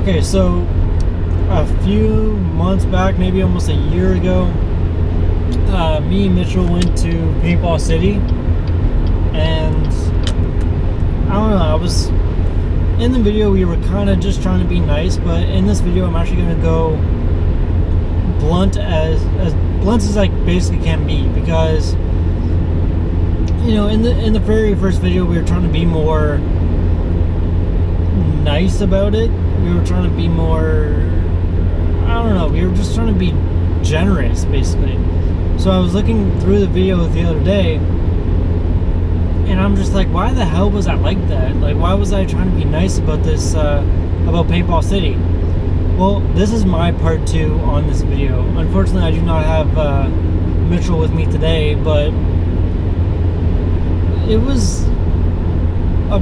Okay, so a few months back, maybe almost a year ago, me and Mitchell went to Paintball City, and I don't know, I was in the video, we were kind of just trying to be nice, but in this video I'm actually going to go blunt as blunt as I basically can be, because you know, in the very first video we were trying to be more nice about it. We were trying to be more, I don't know, we were just trying to be generous basically. So I was looking through the video the other day, and I'm just like, why the hell was I like that? Like, why was I trying to be nice about this, about Paintball City? Well, this is my part 2 on this video. Unfortunately, I do not have Mitchell with me today, but it was a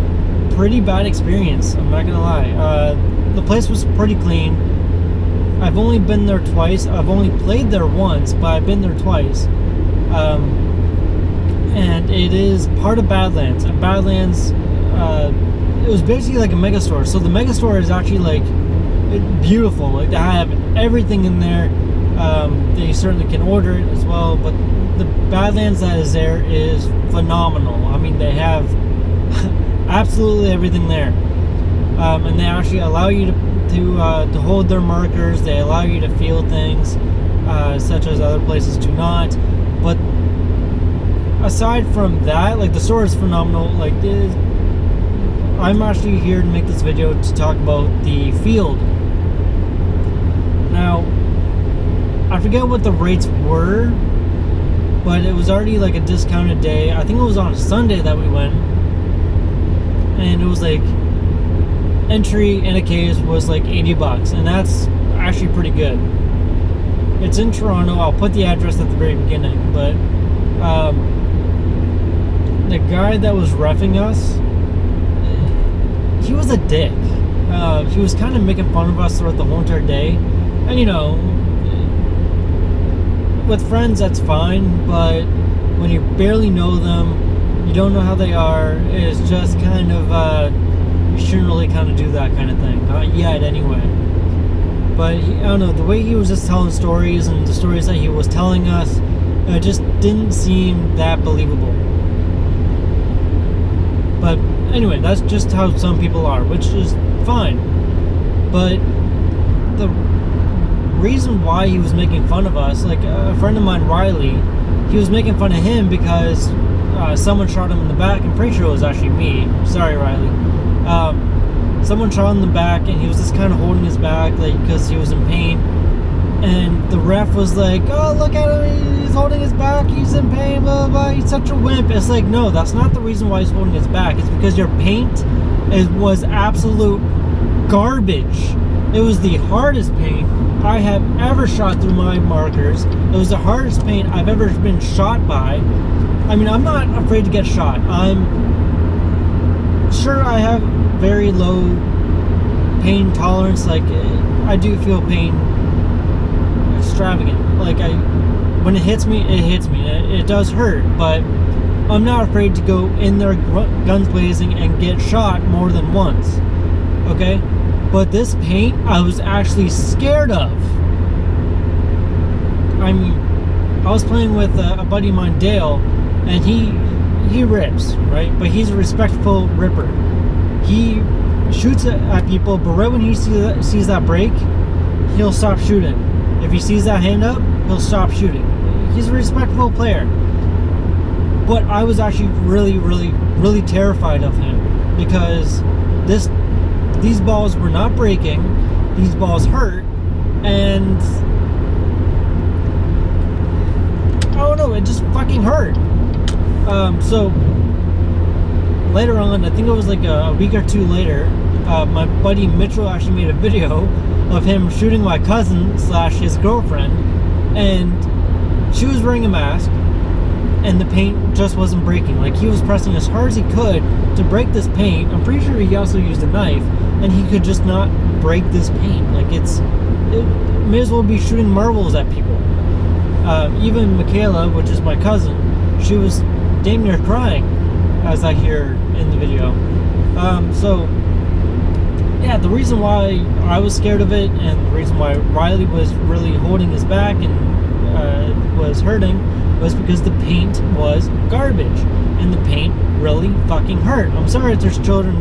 pretty bad experience, I'm not gonna lie. The place was pretty clean. I've only been there twice. I've only played there once, but I've been there twice. And it is part of Badlands. And Badlands, it was basically like a mega store. So the mega store is actually like beautiful. Like, they have everything in there. They certainly can order it as well, but the Badlands that is there is phenomenal. I mean, they have absolutely everything there, and they actually allow you to hold their markers. They allow you to feel things, such as other places do not. But aside from that, like, the store is phenomenal. Like, I'm actually here to make this video to talk about the field. Now, I forget what the rates were, but it was already like a discounted day. I think it was on a Sunday that we went, and it was like entry in a case was like $80, and that's actually pretty good. It's in Toronto. I'll put the address at the very beginning, but the guy that was reffing us, he was a dick. He was kind of making fun of us throughout the whole entire day, and you know, with friends that's fine, but when you barely know them, you don't know how they are, it's just kind of you shouldn't really kind of do that kind of thing, not yet anyway. But I don't know, the way he was just telling stories, and the stories that he was telling us, it just didn't seem that believable. But anyway, that's just how some people are, which is fine. But the reason why he was making fun of us, like a friend of mine, Riley, he was making fun of him because someone shot him in the back. I'm pretty sure it was actually me. Sorry, Riley. Someone shot him in the back, and he was just kind of holding his back, like, because he was in pain. And the ref was like, "Oh, look at him, he's holding his back, he's in pain, blah, blah, blah, he's such a wimp." It's like, no, that's not the reason why he's holding his back. It's because your paint was absolute garbage. It was the hardest paint I have ever shot through my markers. It was the hardest paint I've ever been shot by. I mean, I'm not afraid to get shot. I'm sure I have very low pain tolerance. Like, I do feel pain extravagant. Like, when it hits me, it hits me. It does hurt, but I'm not afraid to go in there guns blazing and get shot more than once. Okay? But this paint, I was actually scared of. I mean, I was playing with a buddy of mine, Dale, and he rips, right? But he's a respectful ripper. He shoots at people, but right when he sees that break, he'll stop shooting. If he sees that hand up, he'll stop shooting. He's a respectful player. But I was actually really, really, really terrified of him, because these balls were not breaking, these balls hurt, and I don't know, it just fucking hurt. So later on, I think it was like a week or two later, my buddy Mitchell actually made a video of him shooting my cousin / his girlfriend, and she was wearing a mask, and the paint just wasn't breaking. Like, he was pressing as hard as he could to break this paint. I'm pretty sure he also used a knife, and he could just not break this paint. Like, it may as well be shooting marbles at people. Even Michaela, which is my cousin, she was damn near crying, as I hear in the video. So yeah, the reason why I was scared of it, and the reason why Riley was really holding his back and was hurting, was because the paint was garbage, and the paint really fucking hurt. I'm sorry if there's children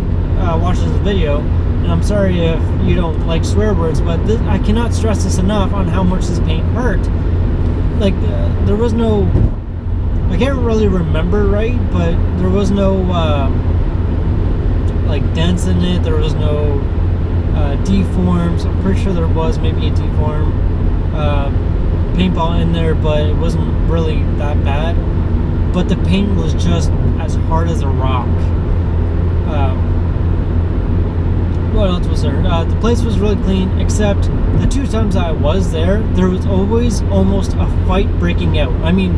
watching this video, and I'm sorry if you don't like swear words, but I cannot stress this enough on how much this paint hurt. Like, there was no, I can't really remember right, but there was no like dents in it. There was no deforms. I'm pretty sure there was maybe a deform paintball in there, but it wasn't really that bad. But the paint was just as hard as a rock. What else was there? The place was really clean, except the 2 times I was there was always almost a fight breaking out. I mean,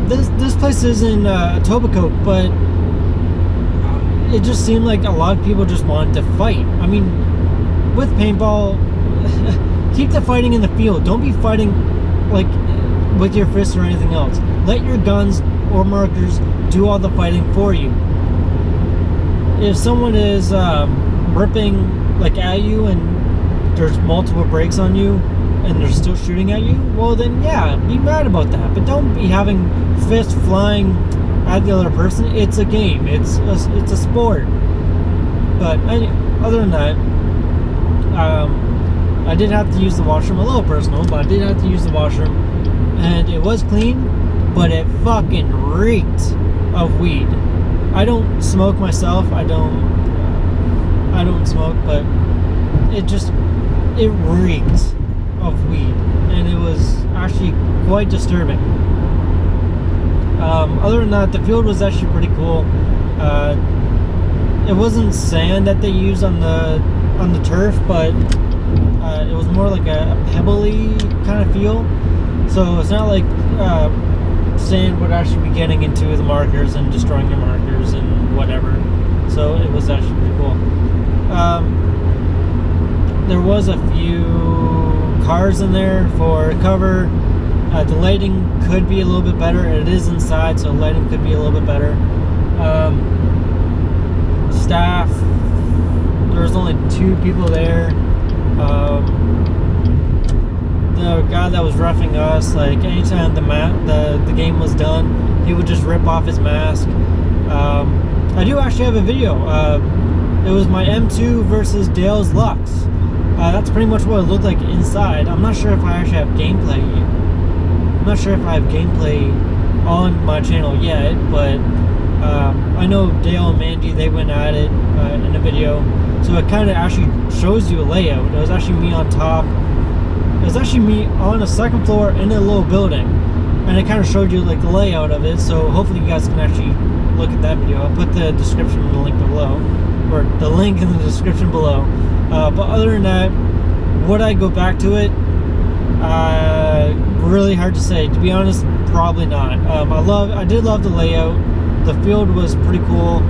this place is in Etobicoke, but it just seemed like a lot of people just wanted to fight. I mean, with paintball, keep the fighting in the field. Don't be fighting like with your fists or anything else. Let your guns or markers do all the fighting for you. If someone is ripping like at you and there's multiple breaks on you and they're still shooting at you, well then yeah, be mad about that. But don't be having fists flying at the other person. It's a game. It's a sport. But other than that, I did have to use the washroom. A little personal, but I did have to use the washroom, and it was clean, but it fucking reeked of weed. I don't smoke myself. I don't smoke, but it reeked of weed, and it was actually quite disturbing. Other than that, the field was actually pretty cool. It wasn't sand that they used on the turf, but it was more like a pebbly kind of feel. So it's not like sand would actually be getting into the markers and destroying your markers and whatever. So it was actually pretty cool. There was a few cars in there for cover. The lighting could be a little bit better. It is inside, so lighting could be a little bit better. Staff, there was only 2 people there. The guy that was roughing us, like anytime the game was done, he would just rip off his mask. I do actually have a video. It was my M2 versus Dale's Lux. That's pretty much what it looked like inside. I'm not sure if I actually have gameplay. I'm not sure if I have gameplay on my channel yet, but I know Dale and Mandi, they went at it in a video. So it kind of actually shows you a layout. It was actually me on top. It was actually me on the 2nd floor in a little building, and it kind of showed you like the layout of it. So hopefully you guys can actually look at that video. I'll put the description in the link below, or the link in the description below. But other than that, would I go back to it? Really hard to say. To be honest, probably not. I did love the layout. The field was pretty cool.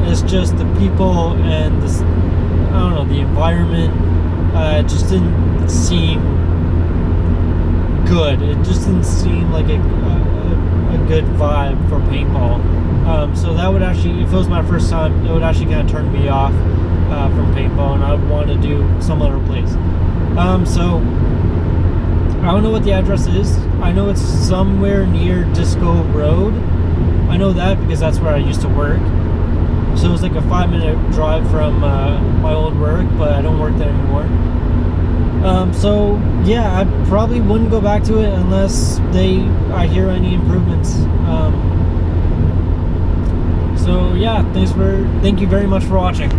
It's just the people and the, I don't know, the environment just didn't seem good. It just didn't seem like a good vibe for paintball. So that would actually, if it was my first time, it would actually kind of turn me off from paintball, and I would want to do some other place. So I don't know what the address is. I know it's somewhere near Disco Road. I know that because that's where I used to work. So it was like a 5-minute drive from my old work, but I don't work there anymore. So yeah, I probably wouldn't go back to it unless I hear any improvements. So yeah, thank you very much for watching.